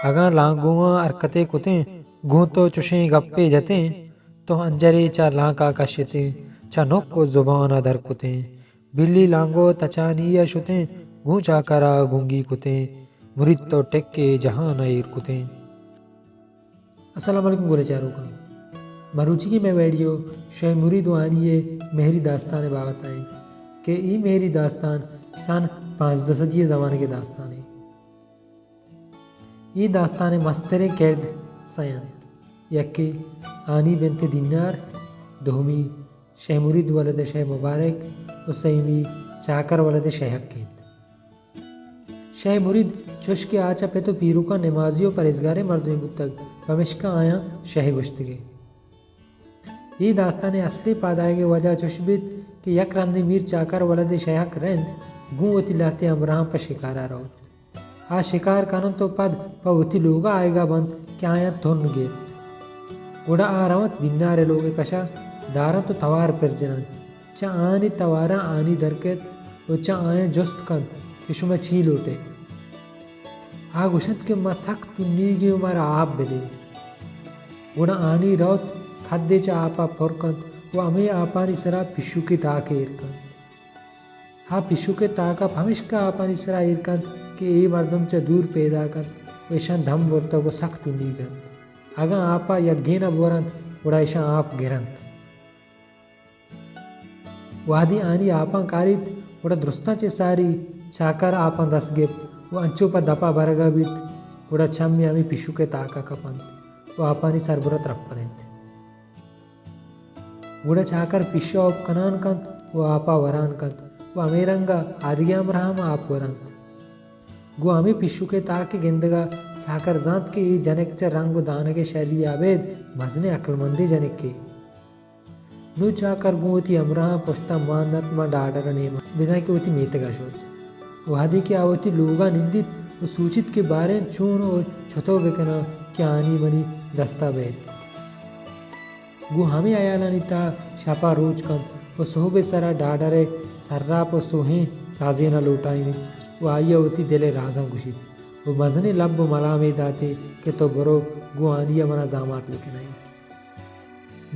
اگاں لانگواں ارکتے کتیں گوں تو چشیں گپے جتیں تو انجرے چا لانکا کشتیں چا نک کو زبان در کتیں بلی لانگو تچانی شتیں گوں چا کرا گونگی کتیں مرید تو ٹکے جہان ایر کتیں۔ السلام علیکم گولے چاروں کا مروچی کی میں ویڈیو شہ مرید وانی مہری داستان باغت آئیں کہ ای مہری داستان سن 1500 زمانے کے داستان ہے۔ یہ داستان مستر کرد سیانت یکی آنی بنت دینار، دومی شہ مرید ولد شہ مبارک، و سیمی چاکر ولد شہ حقیت۔ شہ مرید چوش کے آچا پہ تو پیرو کا نمازی و پرہیزگار مردمی بودتگ پمشکا آیا شہ گشتگے۔ یہ داستان اصلی پادائے کے وجہ چوش بیت کہ یک رند میر چاکر ولد شہ حق رند گوں وتی لاتے امراہم پا شکارا روت۔ آ شکار کنن تو پد پا وتی لوگا آئے گا بند کہ آیا تھن گیت۔ گوڑا آ روت دینار لوگے کشا دارا تو توار پر جنن چا آنی توارا آنی درکت و چا آیا جست کند کہ شما چھی لوٹے۔ آ گوشت کہ ما سخت نیگی و مارا آپ بدے۔ گوڑا آنی روت کھدے چا آپا پر کند و ہمیں آپانی سرا پشو کے تاک ایر کند۔ آ پشو کے تاکا ہمیشکا آپانی سرا ایر کند کہ اے مردم چا دور پیدا کند و ایشان دھم بورتا گو سخت نیگند۔ اگاں آپا یگینا بورند گوڑا ایشان آپ گرند۔ وادی آنی آپاں کاریت گوڑا درستان چے ساری چاکر آپاں دس گیت و انچو پا دپا برگا بیت گوڑا چمی ہمیں پشو کے تاکا کپند و آپانی سربرت رپنند۔ گوڑا چاکر پشو آپ کنان کند و آپا وران کند و ہمیں رنگا آدگی امراہم آپ ورند۔ گو ہمیں پشو کے تاکے گندگا چاکر زانت کے ای جنک چا رنگ و دانگے شہری آبید مزنے عقل مندی جنک کے۔ نو چاکر گو تی امراہم پشتا ماندت ما ڈاڈر نیما بزائی کہ وتی میتگا شد۔ وادی کے آوتی لوگا نندیت و سوچت کے باریں چون و چھتو بکنا کہ آنی منی دستا بیت۔ گو ہمیں آیالانی تا شپا روچ کند و صحب سرا ڈاڈرے سراپ و سوہیں سازینا لوٹائیں و آئیا وتی دل رازاں گوشید و مزنے لب و ملامی داتے کہ تو برو گو آنیا منا زامات بکنائی۔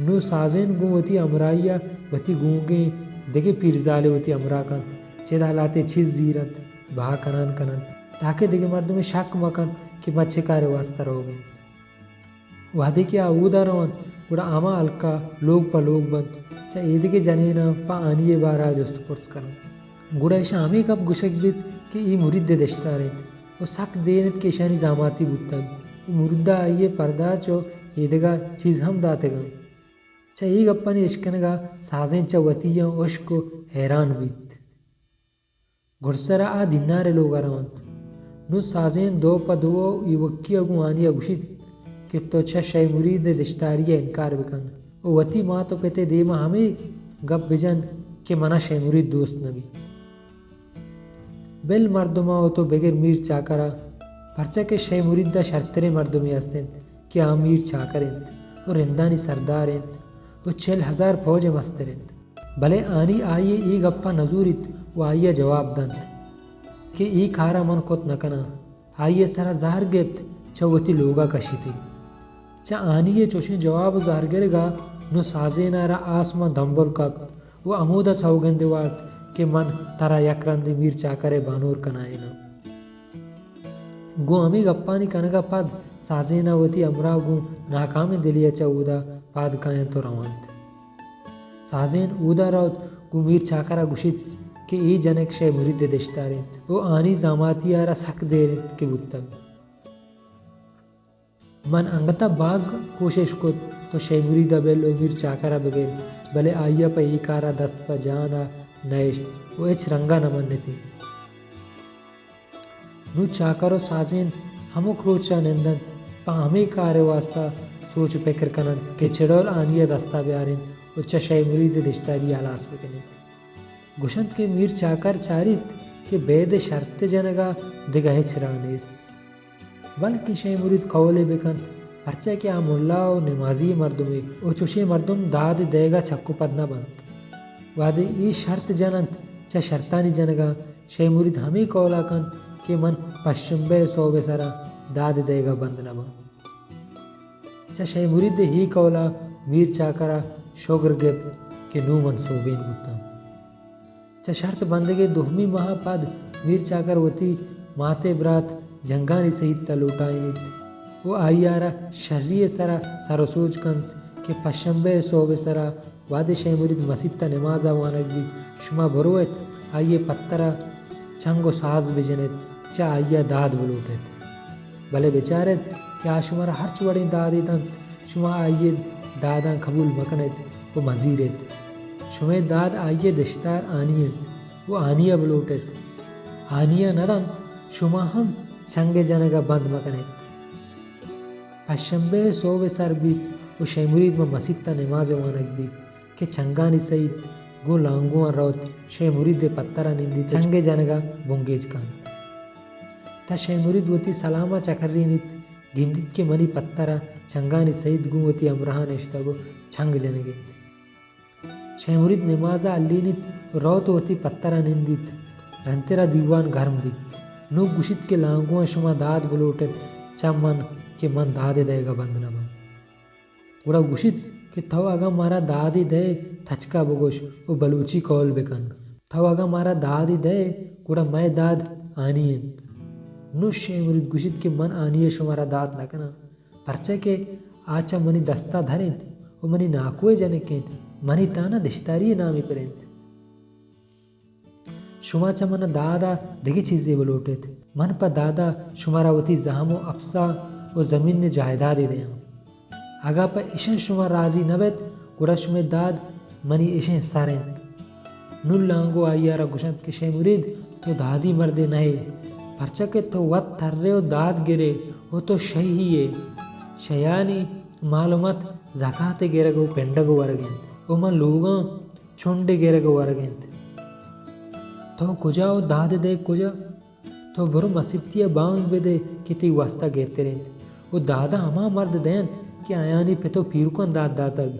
نو سازین گو وتی امرائیا وتی گونگیں دگے پیرزالے وتی امرا کند چہ دالاتے چیز زیرند بہا کنان کنند تاکہ دگے مردوں میں شک مکن کہ بچے کارے واسطہ رو گئند۔ وحدے کیا اودا روان گوڑا آما ہلکا لوگ پا لوگ بند چا ایدگے جنینا پا آنیے بارا جست پرس کرن۔ گوڑا ایشا ہمیں کب گوشک بیت کہ ای مرید دشتارید و سک دینت کہ ایشانی زاماتی بودتگ و مردہ آئیے پردہ چو ایدگا چیز ہم داتے گم۔ چا ای گپانی اشکنگا سازین چا وطیاں اشکو حیران بیت۔ گھڑسرا آ دینار لوگا روانت۔ نو سازین دو پا دو ای وکیا گو آنیا گوشید کہ تو چا شہ مرید دشتاری انکار بکن و وطی ماں تو پتے دیما ہمیں گپ بجن کہ منا شہ مرید دوست نبی۔ بل مردما ہو تو بغیر میر چاکرا پرچہ کے شہ مرید دا شرطرے مردمی ہستند کہ آ میر چاکرند و رندانی سردارند و 40,000 فوج مسترند۔ بلے آنی آئیے ای گپا نزوریت و آئیے جواب دند کہ ای کارا من کت نکنا آئیے سرا زہر گپت چا وتی لوگا کشیتے۔ چا آنیے چوشیں جواب زہر گرگا نو سازینا را آسما دمبل ککت و امودا سوگند وارت کہ من ترا یک رند میر چاکرے بانور کنائینا۔ گو ہمیں گپانی کنگا پد سازینا وتی امرا گو ناکام دلیا چا اودا پاد کائیں تو روانت۔ سازین اودا روت گو میر چاکرا گوشید کہ ای جنک شہ مرید دشتارند و آنی زاماتی آرا سک دیرند کہ بودتگ۔ من انگتا باز کوشش کت تو شہ مرید بل و میر چاکرا بغیر بلے آئیا پا ای کارا دست پا جانا نیشت و اچ رنگا نمانتے۔ نو چاکر و سازین ہمو کروچا نندند پا ہمیں کارے واسطہ سوچ پکر کنند کہ چڑول آنیا دستا بیارند و چا شہ مرید دشتاری آلاس بکنند۔ گوشند کے میر چاکر چاریت کہ بید شرط جنگا دگا ہچ رانیست بلکہ شہ مرید قولے بکند پرچہ کہ آ ملا و نمازی مردمی و چوشے مردم داد دیگا چکو پد نہ بند۔ وادے ای شرط جنند چا شرطانی جنگا شہ مرید ہمیں قولا کند کہ من پشمبے صوبے سرا داد دے گا بند نبا چا شہ مرید ہی کولا میر چاکرا شوگر گپ کہ نو منصوبین گتا چا شرط بندگے دوہمی ماہ پد میر چاکر وتی ماتے برات جنگانی سہیت تا لوٹائنیت وہ آئیارا شرری سرا سرسوچ کنت کہ پشنبے صوبے سرا واد شہ مرید مسجد تا نمازا وانک بیت شما برویت آئیے پترا چنگو ساز بجنت چا آئیا داد بلوٹت بلے بیچارت کہ آشمارا ہر چوڑیں دادی تنت شما آئیے دادا قبول مکنت وہ مزیرت شما داد آئیے دشتار آنیت وہ آنیا بلوٹت آنیا ندنت شما ہم چنگ جنگا بند مکنت پشنبے صوبے سر بیت وہ شہ مرید میں مسجد تا نماز وانک بیت کہ چنگانی سید گو لانگوان روت شہ مرید پترا نندی چنگ جنگا بونگیج کانت تا شہ مرید وتی سلاما چکری نیت گندت کے منی پترا چنگانی سید گو وتی امرہان اشتگو چنگ جنگیت شہ مرید نمازا علی نیت روت وتی پترا نندیت رنترا دیوان گرم بیت نو گوشت کے لانگوان شما داد بلوٹت چا من کہ من داد دے گا بند نبا گوڑا گوشت کہ تو اگا مارا دادی دے تھچکا بگوش او بلوچی کول بکن تو اگا مارا دادی دے گوڑا میں داد آنیت نو شہ مرید گوشت کہ من آنیے شمارا داد نکنا پرچہ کہ آچا منی دستا دھرینت او منی ناکوے جنکینت منی تانا دشتاری نامی پرینت شما چا من دادا دگی چیزیں بلوٹت من پا دادا شمارا وتی زہم و افسا و زمین نے جائیدادی دیا اگا پا اشن شما راضی نبت گوڑا شما داد منی اشن سارنت نو لانگو آئیارا گوشت کہ شہ مرید تو دادی مردے نئے پرچہ کہ تو وط تر رہے و داد گرے وہ تو شہیئے شیانی معلومات زکاة گرگو پینڈگو ورگنت او من لوگاں چھنڈے گرگو ورگنت تو کجاو داد دے کجا تو برو مسیبتیا بانگ بدے کتی واسطہ گیتے رہنت وہ دادا ہما مرد دینت کہ آیانی پہ تو پیرکن داد داتگ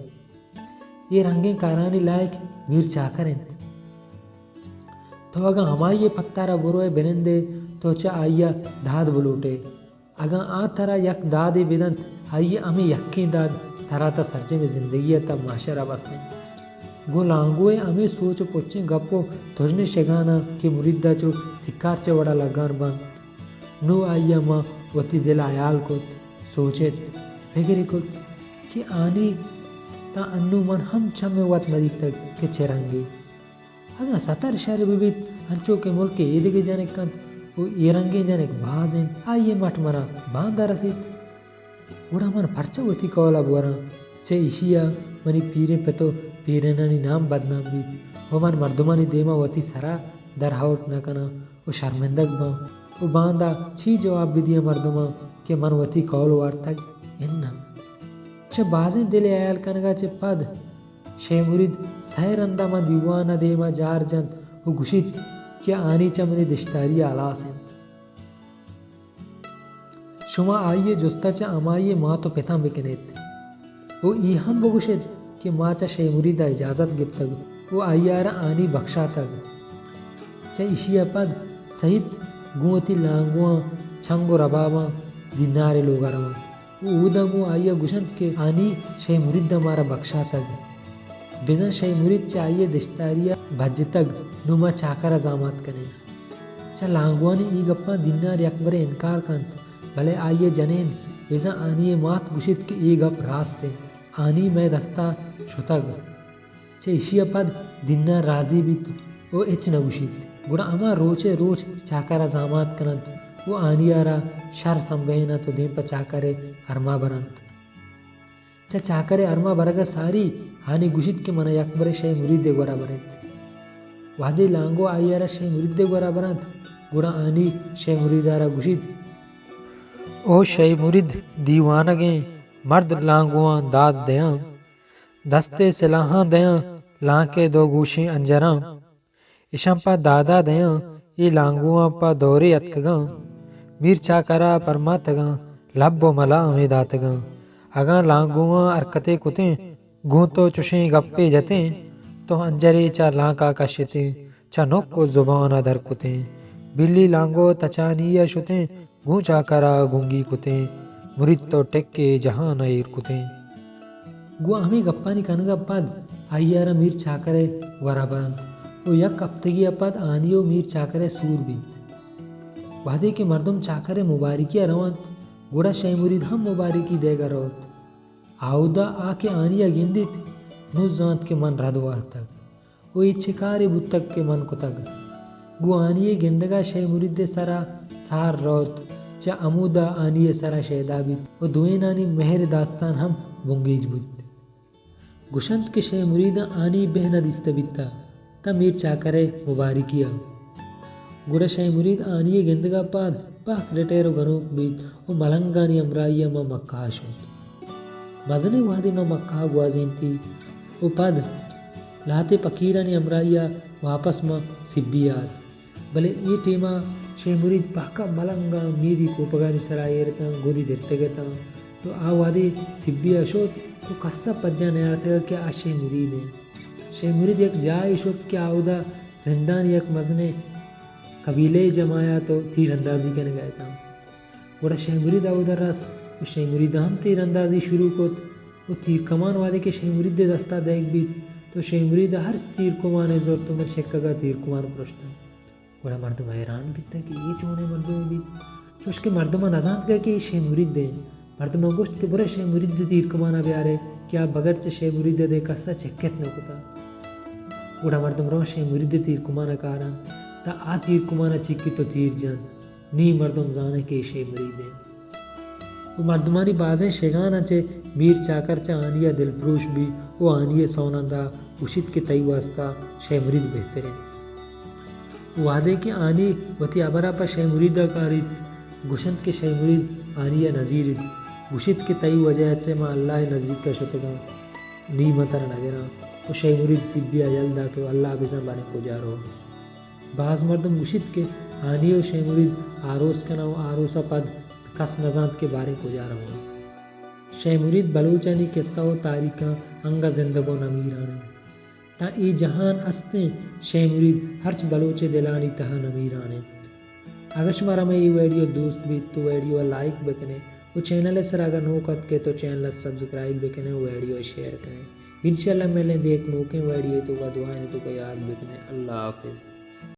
یہ رنگیں کارانی لائق میر چاکرنت تو اگا ہمائی یہ پتارا بروئے بنندے تو چا آئیا داد بلوٹے اگا آ ترا یک دادی بدنت آئیے امی یکی داد ترا تا سرجے میں زندگی تا معاشرہ بسیں گو لانگوئے امی سوچ پوچھیں گپو تجھنے شگانا کہ مریدہ چو سکار چے وڑا لگان بند نو آئیا ماں وتی دل آیال کت سوچت فکری کت کہ آنی تا انو من ہم چم وط ندیک تک کہ چرنگی اگا ستر شہر بیت ہنچو کے ملک کے ایدگی جانک کند وہ ایرنگی جانک بازیں آئیے مٹ مرا باندہ رسیت گوڑا من پرچہ وتی کولا بورا چے اشیا منی پیریں پتو پیرنانی نام بدنام بیت وہ من مردمانی دیما وتی سرا در حورت نکنا وہ شرمندگ با وہ باندہ چھی جواب بھی دیا مردما کہ من وتی کول وارتگ انہا چھ بازیں دل آیال کنگا چھ پد شہ مرید سیر اندہ ما دیوانا دیما جار جند وہ گوشید کہ آنی چا منی دشتاری آلاس ہیں شما آئیے جستا چا امائیے ماں تو پیتا بکنیت وہ ای ہم بگوشید کہ ماں چا شہ مریدہ اجازت گپتگ وہ آئیارا آنی بخشا تگ چا اشیا پد سہیت گوتی لانگواں چھنگو رباباں دینارے لوگا روان وہ اودا گو آئیا گوشند کہ آنی شہ مریدہ مارا بخشا تگ بزن شہ مرید چا آئیے دشتاریا بھج تگ نوما چاکر ازامات کنے چا لانگوانی ای گپا دینار یکبر انکار کنت بلے آئیے جنین بزن آنی مات گوشید کہ ای گپ راستے آنی میں دستا شتگ چا اشیا پد دینار راضی بیت وہ اچ نگوشید گوڑا اما روچے روچ چاکر ازامات کنند وہ آنیارا شر سموینا تو دین پا چاکرے ارما برند چا چاکرے ارما برگا ساری آنی گوشید کہ منہ یکبر شہ مرید گورا برند وحدی لانگو آئیارا شہ مرید گورا برند گوڑا آنی شہ مریدارا گوشید او شہ مرید دیوانگیں مرد لانگوان داد دیاں دستے سلاحاں دیاں لانکے دو گوشیں انجراں اشم پا دادا دیاں ای لانگوان پا دوری اتکگاں میر چاکرا پرماتگاں لب و ملا امیداتگاں اگاں لانگوان ارکتے کتیں گوں تو چشیں گپے جتیں تو انجرے چا لانکا کشتیں چا نک و زبان در کتیں بلی لانگو تچانیہ شتیں گوں چاکرا گونگی کتیں مرید تو ٹیکے جہان ایر کتیں گو ہمیں گپانی کنگا پد آئیارا میر چاکرے ورا برند او یک ہفتگی پد آنیو میر چاکرے سور بیت وحدے کے مردم چاکرے مبارکی روانت گوڑا شہ مرید ہم مبارکی دے گا روت آودا آ کے آنیا گندت نوز زانت کے من ردوار تک او چکارے بتک کے من کو تگ گو آنیے گندگا شہ مرید دے سرا سار روت چا عمودا آنیے سرا شہدا بیت او دوینانی مہر داستان ہم بنگیج بود گشنت کے شہ مرید آنی بہنا دست بیتا تا میر چاکرے مبارکیا گوڑا شہ مرید آنیے گندگا پاد پاک لٹیرو گنوک بیت او ملنگانی امرائی ما مکہ شد مزنے وادی ما مکہ گوازین تھی او پد لاتے پکیرانی امرائیا واپس ما سبیات بلے یہ ٹیما شہ مرید پاکا ملنگا میدی کو پگانی سرائی رہتا گودی درتے گتا تو آ وادی سبیا شد تو کسا پجا نیارتا کہ آ شہ مرید ہے شہ مرید یک جائے شد کہ آودا رندان یک مزنے قبیلے جمایا تو تیر اندازی کرنے گئے تھا گوڑا شہ مرید آودا راست و شہ مرید ہم تیر اندازی شروع کت و تیر کمان والے کے شہ مرید دے دستا دیکھ بیت تو شہ مرید ہر تیر کمانے زور تو مر شکا گا تیر کمان پرشتا گوڑا مردم حیران بیتا کہ یہ چونے مردم بیت چوش کے مردمہ نزانت گیا کہ یہ شہ مرید دے مردمہ گوشت کے برے شہ مرید دے تیر کمانا بیارے کیا بغیر چے شہ مرید دے کسا چکت نہ کتا گوڑا مردم رو شہ مرید دے تیر کمانا کاران تا آ تیر کمانا چکی تو تیر جان نی مردم زانے کے شہ مرید دے وہ مردمانی بازیں شگانا چے میر چاکر چا آنیا دل پروش بھی وہ آنیے سونندا اشید کے تئی واسطہ شہ مرید بہترین وعدے کے آنی وتی ابرا پا شہ مریدہ کارید گشنت کے شہ مرید آنیا نظیرید گشت کے تئی وجہ چے ما اللہ نزدیک کا شتگا نی متر نگرا تو شہ مرید سبیا یلدا تو اللہ بزن بانے کو جارو بعض مردم گشت کے آنی و شہ مرید آروس کنا و آروسا پد کس نزانت کے بارے کو جا رہا ہوں شہ مرید بلوچانی قصہ و تاریخہ انگا زندگو نمیرانے تا ای جہان استیں شہ مرید ہرچ بلوچے دلانی تہا نمیرانے اگر شمارا میں یہ ویڈیو دوست بھی تو ویڈیو لائک بکنے وہ چینل سر اگر نوکت کے تو چینل سبسکرائب بکنے ویڈیو شیئر کریں انشاءاللہ ملیں دیکھ نوکیں ویڈیو تو کا دعائیں تو کا یاد بکنے اللہ حافظ